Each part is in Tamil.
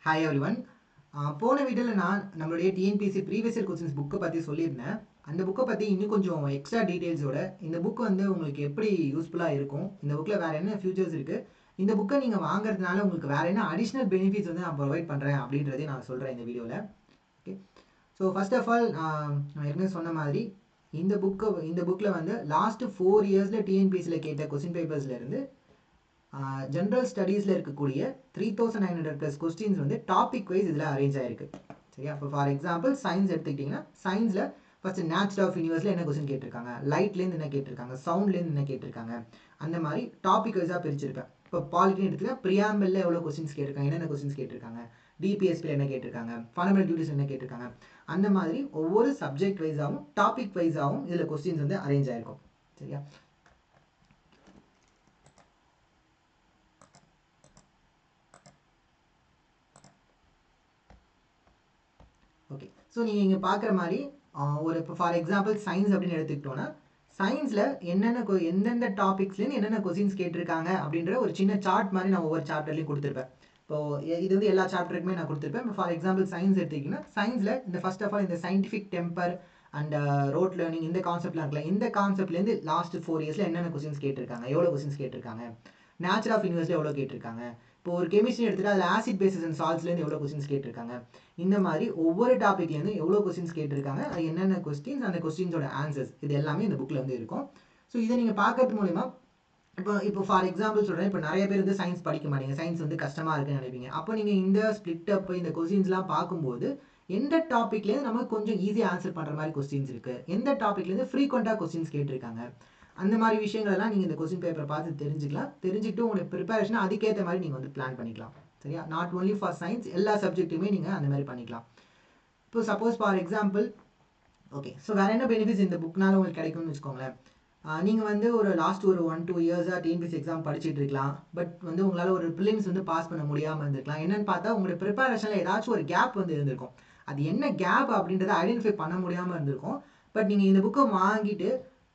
Hi everyone. போன வீடியோவில் நான் நம்மளுடைய டிஎன்பிஎஸ்சி ப்ரீவியஸ் இயர் கொஸ்டின்ஸ் புக்கை பற்றி சொல்லியிருந்தேன். அந்த புக்கை பற்றி இன்னும் கொஞ்சம் எக்ஸ்ட்ரா டீட்டெயில்ஸோட இந்த புக் வந்து உங்களுக்கு எப்படி யூஸ்ஃபுல்லாக இருக்கும், இந்த புக்கில் வேறு என்ன ஃபியூச்சர்ஸ் இருக்குது, இந்த புக்கை நீங்கள் வாங்குறதுனால உங்களுக்கு வேறு என்ன அடிஷ்னல் பெனிஃபிட்ஸ் வந்து நான் ப்ரொவைட் பண்ணுறேன் அப்படின்றதையும் நான் சொல்கிறேன் இந்த வீடியோவில். Okay, so first of all நான் ஏற்கனவே சொன்ன மாதிரி இந்த புக்கில் வந்து லாஸ்ட் 4 இயர்ஸில் டிஎன்பிஎஸ்சியில் கேட்ட கொஸ்டின் பேப்பர்ஸ்லேருந்து ஜென்ரல் ஸ்டடீஸில் இருக்கக்கூடிய 3900+ கொஸ்டின்ஸ் வந்து டாபிக் வைஸ் இதில் அரேஞ்ச் ஆகிருக்கு. சரியா? இப்போ ஃபார் எக்ஸாம்பிள் சயின்ஸ் எடுத்துக்கிட்டிங்கன்னா சயின்ஸில் ஃபஸ்ட்டு நேச்சுரல் ஆஃப் யூனிவர்ஸில் என்ன கொஸ்டின் கேட்டிருக்காங்க, லைட்லேருந்து என்ன கேட்டிருக்காங்க, சவுண்ட்லேருந்து என்ன கேட்டிருக்காங்க, அந்த மாதிரி டாபிக் வைஸாக பிரிச்சிருப்பேன். இப்போ பாலிட்டின்னு எடுத்துக்கிட்டா ப்ரியாம்பிளில் எவ்வளோ கொஸ்டின்ஸ் கேட்டிருக்காங்க, என்னென்ன கொஸ்டின்ஸ் கேட்டிருக்காங்க, டிபிஎஸ்பியில் என்ன கேட்டிருக்காங்க, ஃபண்டமெண்டல் டியூட்டிஸ் என்ன கேட்டிருக்காங்க, அந்த மாதிரி ஒவ்வொரு சப்ஜெக்ட் வைஸாகவும் டாபிக் வைஸாகவும் இதில் கொஸ்டின்ஸ் வந்து அரேஞ்ச் ஆகிருக்கும். சரியா? ஓகே, ஸோ நீங்கள் இங்கே பார்க்குற மாதிரி ஒரு இப்போ ஃபார் எக்ஸாம்பிள் சயின்ஸ் அப்படின்னு எடுத்துக்கிட்டோன்னா சயின்ஸில் எந்தெந்த டாபிக்ஸ்லேருந்து என்னென்ன கொஸ்டின்ஸ் கேட்டிருக்காங்க அப்படின்ற ஒரு சின்ன சார்ட் மாதிரி நான் ஒவ்வொரு சாப்டர்லையும் கொடுத்துருப்பேன். இப்போது இது வந்து எல்லா சாப்டருக்குமே நான் கொடுத்துருப்பேன். இப்போ ஃபார் எக்ஸாம்பிள் சயின்ஸ் எடுத்திங்கன்னா சயின்ஸில் இந்த ஃபர்ஸ்ட் ஆஃப் ஆல் இந்த scientific temper and road learning இந்த கான்செப்ட்லாம் இருக்குல்ல, இந்த கான்செப்ட்லேருந்து லாஸ்ட் 4 இயர்ஸில் என்னென்ன கொஸ்டின்ஸ் கேட்டிருக்காங்க, எவ்வளோ கொஸ்டின்ஸ் கேட்டிருக்காங்க, நேச்சுரல் ஆஃப் யூனிவர்ஸில் எவ்வளோ கேட்டிருக்காங்க, இப்போ ஒரு கெமிஸ்ட்ரி எடுத்துகிட்டு அதில் ஆசிட் பேசஸ் அண்ட் சால்ட்ஸ்லேருந்து எவ்வளோ கொஸ்டின்ஸ் கேட்டிருக்காங்க, இந்த மாதிரி ஒவ்வொரு டாப்பிக்லேருந்து எவ்வளோ கொஸ்டின்ஸ் கேட்டிருக்காங்க, அது என்னென்ன கொஸ்டின்ஸ், அந்த கொஸ்டின்ஸோட ஆன்சர்ஸ், இது எல்லாமே இந்த புக்கில் வந்து இருக்கும். ஸோ இதை நீங்கள் பார்க்கறது மூலிமா இப்போ ஃபார் எக்ஸாம்பிள் சொல்கிறேன், இப்போ நிறைய பேர் வந்து சயின்ஸ் படிக்க மாட்டீங்க, சயின்ஸ் வந்து கஷ்டமாக இருக்குன்னு நினைப்பீங்க. அப்போ நீங்கள் இந்த ஸ்பிளிட் அப் இந்த கொஸ்டின்ஸ்லாம் பார்க்கும்போது எந்த டாப்பிக்லேருந்து நமக்கு கொஞ்சம் ஈஸியாக ஆன்சர் பண்ணுற மாதிரி கொஸ்டின்ஸ் இருக்குது, எந்த டாப்பிக்லேருந்து ஃப்ரீக்வெண்ட்டாக கொஸ்டின்ஸ் கேட்டிருக்காங்க, அந்த மாதிரி விஷயங்கள்லாம் நீங்கள் இந்த கொஸ்டின் பேப்பரை பார்த்து தெரிஞ்சுக்கலாம். தெரிஞ்சுக்கிட்டு உங்களுடைய ப்ரிப்பரேஷனை அதுக்கேற்ற மாதிரி நீங்கள் வந்து பிளான் பண்ணிக்கலாம். சரியா? நாட் ஒன்லி ஃபார் சயின்ஸ், எல்லா சப்ஜெக்ட்டுமே நீங்கள் அந்த மாதிரி பண்ணிக்கலாம். இப்போ suppose for example okay, so வேறு என்ன பெனிஃபிட்ஸ் இந்த புக்னால உங்களுக்கு கிடைக்கும்னு வச்சுக்கோங்களேன். நீங்கள் வந்து ஒரு லாஸ்ட் ஒரு 1-2 இயர்ஸாக டிஎன்பிஎஸ்சி எக்ஸாம் படிச்சுட்டு இருக்கலாம். பட் வந்து உங்களால் ஒரு ப்ரிலிம்ஸ் வந்து பாஸ் பண்ண முடியாமல் இருந்திருக்கலாம். என்னன்னு பார்த்தா உங்களுடைய ப்ரிப்பரேஷனில் ஏதாச்சும் ஒரு கேப் வந்து இருந்திருக்கும். அது என்ன கேப் அப்படின்றத ஐடென்டிஃபை பண்ண முடியாமல் இருந்திருக்கும். பட் நீங்கள் இந்த புக்கை வாங்கிட்டு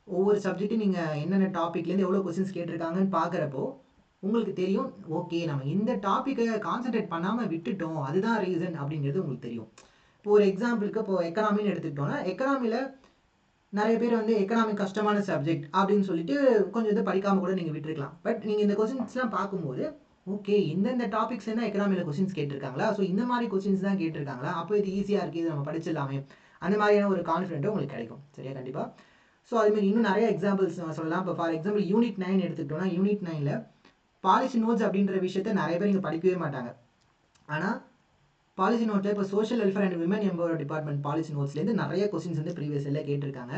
ஒவ்வொரு சப்ஜெக்ட்டும் நீங்கள் என்னென்ன டாப்பிக்லேருந்து எவ்வளோ கொஸ்டின்ஸ் கேட்டிருக்காங்கன்னு பார்க்குறப்போ உங்களுக்கு தெரியும், ஓகே நம்ம இந்த டாப்பிக்கை கான்சென்ட்ரேட் பண்ணாமல் விட்டுட்டோம், அதுதான் ரீசன் அப்படிங்கிறது உங்களுக்கு தெரியும். இப்போ ஒரு எக்ஸாம்பிளுக்கு இப்போ எக்கனாமின்னு எடுத்துக்கிட்டோன்னா எக்கனாமியில் நிறைய பேர் வந்து எக்கனாமி கஷ்டமான சப்ஜெக்ட் அப்படின்னு சொல்லிட்டு கொஞ்சம் இது படிக்காமல் கூட நீங்கள் விட்டுருக்கலாம். பட் நீங்கள் இந்த கொஸ்டின்ஸ்லாம் பார்க்கும்போது ஓகே இந்தந்த டாபிக்ஸ்லேருந்து எக்கனாமியில் கொஸ்டின்ஸ் கேட்டிருக்காங்களா, ஸோ இந்த மாதிரி கொஸ்டின்ஸ் தான் கேட்டிருக்காங்களா, அப்போ இது ஈஸியாக இருக்குது, இது நம்ம படிச்சிடலாமே, அந்த மாதிரியான ஒரு கான்ஃபிடென்ட்டும் உங்களுக்கு கிடைக்கும். சரியா? கண்டிப்பாக. ஸோ அதுமாதிரி இன்னும் நிறைய எக்ஸாம்பிள்ஸ் சொல்லலாம். இப்போ ஃபார் எக்ஸாம்பிள் யூனிட் 9 எடுத்துக்கிட்டோன்னா யூனிட் 9ல் பாலிசி நோட்ஸ் அப்படின்ற விஷயத்த நிறைய பேர் இங்கே படிக்கவே மாட்டாங்க. ஆனால் பாலிசி நோட்டில் இப்போ social welfare and women empower department policy நோட்ஸ்லேருந்து நிறைய கொஸ்டின்ஸ் வந்து ப்ரீவியஸ் இயரில் கேட்டிருக்காங்க.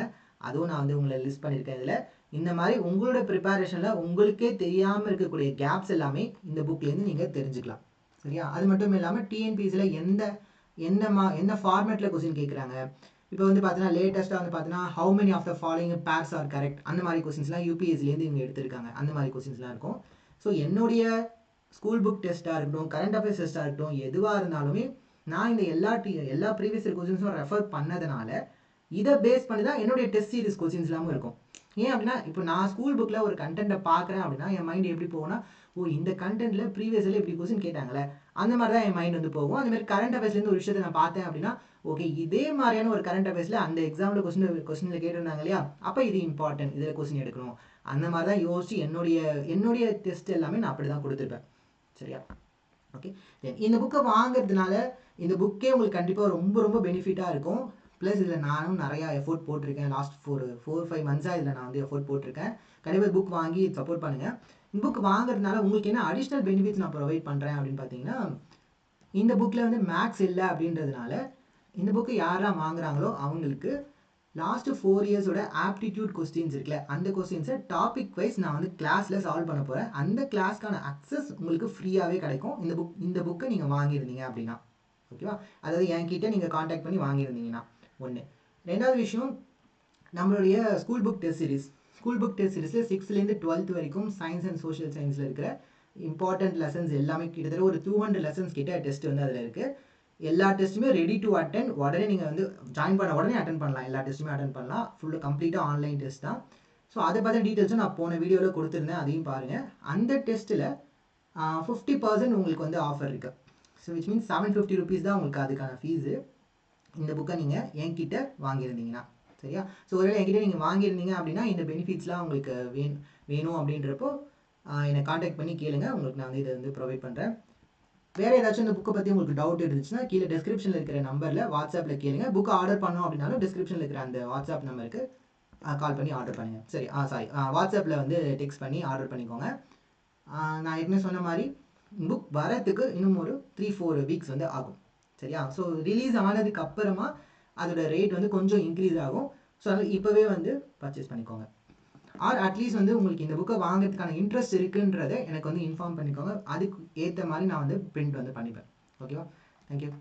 அதுவும் நான் வந்து உங்களை லிஸ்ட் பண்ணியிருக்கேன். இதில் இந்த மாதிரி உங்களோட ப்ரிப்பரேஷனில் உங்களுக்கே தெரியாமல் இருக்கக்கூடிய கேப்ஸ் எல்லாமே இந்த புக்லேருந்து நீங்கள் தெரிஞ்சுக்கலாம். சரியா? அது மட்டும் இல்லாமல் டிஎன்பிஎஸ்சியில் என்ன ஃபார்மேட்டில் கொஸ்டின் கேட்குறாங்க, இப்போ வந்து பார்த்தீங்கன்னா லேட்டஸ்ட்டாக வந்து பார்த்தீங்கன்னா how many of the following pairs are correct, அந்த மாதிரி கொஸ்டின்ஸ்லாம் யூபிஎஸ்சிலேருந்து இவங்க எடுத்திருக்காங்க. அந்த மாதிரி கொஸ்டின்ஸ்லாம் இருக்கும். ஸோ என்னுடைய ஸ்கூல் புக் டெஸ்ட்டாக இருக்கட்டும், கரண்ட் அஃபேர்ஸ் டெஸ்ட்டாக இருக்கட்டும், எதுவாக இருந்தாலுமே நான் இந்த எல்லா ப்ரீவியஸ் இயர் கொஸ்டின்ஸும் ரெஃபர் பண்ணதுனால இதை பேஸ் பண்ணி தான் என்னுடைய டெஸ்ட் சீரிஸ் கொஸ்டின்ஸ்லாமும் இருக்கும். ஏன் அப்படின்னா இப்போ நான் ஸ்கூல் புக்கில் ஒரு கண்டென்ட்டை பார்க்குறேன் அப்படின்னா என் மைண்ட் எப்படி போகும்னா, ஓ இந்த கண்டென்ட்டில் ப்ரீவியஸில் இப்படி கொஸ்டின் கேட்டாங்களே, அந்த மாதிரி தான் என் மைண்ட் வந்து போகும். அந்த மாதிரி கரண்ட் அஃபேர்ஸ்லேருந்து ஒரு விஷயத்தை நான் பார்த்தேன் அப்படின்னா ஓகே இதே மாதிரியான ஒரு கரண்ட் அஃபேர்ஸில் அந்த எக்ஸாமில் கொஸ்டினில் கேட்டிருந்தாங்க இல்லையா, அப்போ இது இம்பார்ட்டன்ட், இதில் கொஸ்டின் எடுக்கணும், அந்த மாதிரி தான் யோசிச்சு என்னுடைய டெஸ்ட் எல்லாமே நான் அப்படி தான் கொடுத்துருப்பேன். சரியா? ஓகே, தென் இந்த புக்கை வாங்குறதுனால இந்த புக்கே உங்களுக்கு கண்டிப்பாக ரொம்ப ரொம்ப பெனிஃபிட்டாக இருக்கும். ப்ளஸ் இதில் நானும் நிறையா எஃபோர்ட் போட்டிருக்கேன். லாஸ்ட் 4-5 மந்த்ஸாக இதில் நான் வந்து எஃபோர்ட் போட்டிருக்கேன். கண்டிப்பாக புக் வாங்கி சப்போர்ட் பண்ணுங்கள். இந்த புக் வாங்குறதுனால உங்களுக்கு என்ன அடிஷ்னல் பெனிஃபிட்ஸ் நான் ப்ரொவைட் பண்ணுறேன் அப்படின்னு பார்த்தீங்கன்னா, இந்த புக்கில் வந்து மேக்ஸ் இல்லை அப்படின்றதுனால இந்த புக்கு யாரெல்லாம் வாங்குறாங்களோ அவங்களுக்கு லாஸ்ட் 4 இயர்ஸோட ஆப்டிடியூட் கொஸ்டின்ஸ் இருக்குல்ல, அந்த கொஸ்டின்ஸை டாபிக் வைஸ் நான் வந்து கிளாஸில் சால்வ் பண்ண போகிறேன். அந்த கிளாஸ்க்கான அக்சஸ் உங்களுக்கு ஃப்ரீயாகவே கிடைக்கும் இந்த புக்கை நீங்கள் வாங்கியிருந்தீங்க அப்படின்னா. ஓகேவா? அதாவது என்கிட்ட நீங்கள் காண்டாக்ட் பண்ணி வாங்கியிருந்தீங்கன்னா ஒன்று. ரெண்டாவது விஷயம், நம்மளுடைய ஸ்கூல் புக் டெஸ்ட் சீரிஸில் 6லேருந்து 12th வரைக்கும் சயின்ஸ் அண்ட் சோஷியல் சயின்ஸில் இருக்கிற இம்பார்ட்டன்ட் லெசன்ஸ் எல்லாமே கிட்டத்தட்ட ஒரு 200 லெசன்ஸ் கிட்ட டெஸ்ட் வந்து அதில் இருக்குது. எல்லா டெஸ்ட்டுமே ரெடி டு அட்டென்ட். உடனே நீங்கள் வந்து ஜாயின் பண்ண உடனே அட்டன் பண்ணலாம். எல்லா டெஸ்ட்டுமே அட்டன் பண்ணலாம். ஃபுல்லாக கம்ப்ளீட்டாக ஆன்லைன் டெஸ்ட் தான். ஸோ அதை பற்றின டீட்டெயில்ஸும் நான் போன வீடியோவில் கொடுத்துருந்தேன், அதையும் பாருங்கள். அந்த டெஸ்ட்டில் 50% உங்களுக்கு வந்து ஆஃபர் இருக்குது. ஸோ விச் மீன்ஸ் 750 rupees தான் உங்களுக்கு அதுக்கான ஃபீஸு இந்த புக்கை நீங்கள் என்கிட்ட வாங்கியிருந்தீங்கன்னா. சரியா? ஸோ ஒருவேளை என்கிட்ட நீங்கள் வாங்கியிருந்தீங்க அப்படின்னா இந்த பெனிஃபிட்ஸ்லாம் உங்களுக்கு வேணும் அப்படின்றப்போ என்னை காண்டாக்ட் பண்ணி கேளுங்க, உங்களுக்கு நான் வந்து இதை வந்து ப்ரொவைட் பண்ணுறேன். வேறு ஏதாச்சும் இந்த புக்கை பற்றி உங்களுக்கு டவுட் இருந்துச்சுன்னா கீழே டிஸ்கிரிப்ஷனில் இருக்கிற நம்பரில் வாட்ஸ்அப்பில் கேளுங்க. புக்கை ஆர்டர் பண்ணோம் அப்படின்னாலும் டிஸ்கிரிப்ஷனில் இருக்கிற அந்த வாட்ஸ்அப் நம்பருக்கு கால் பண்ணி ஆர்டர் பண்ணுங்கள். சரி, வாட்ஸ்அப்பில் வந்து டெக்ஸ்ட் பண்ணி ஆர்டர் பண்ணிக்கோங்க. நான் ஏற்கனவே சொன்ன மாதிரி புக் வரத்துக்கு இன்னும் ஒரு 3-4 வீக்ஸ் வந்து ஆகும். சரியா? ஸோ ரிலீஸ் ஆனதுக்கு அப்புறமா அதோட ரேட் வந்து கொஞ்சம் இன்க்ரீஸ் ஆகும். ஸோ அதனால் இப்போவே வந்து பர்ச்சேஸ் பண்ணிக்கோங்க. ஆர் அட்லீஸ்ட் வந்து உங்களுக்கு இந்த புக்கை வாங்குறதுக்கான இன்ட்ரெஸ்ட் இருக்குன்றதை எனக்கு வந்து இன்ஃபார்ம் பண்ணிக்கோங்க. அதுக்கு ஏற்ற மாதிரி நான் வந்து பிரிண்ட் வந்து பண்ணிப்பேன். ஓகேவா? தேங்க்யூ.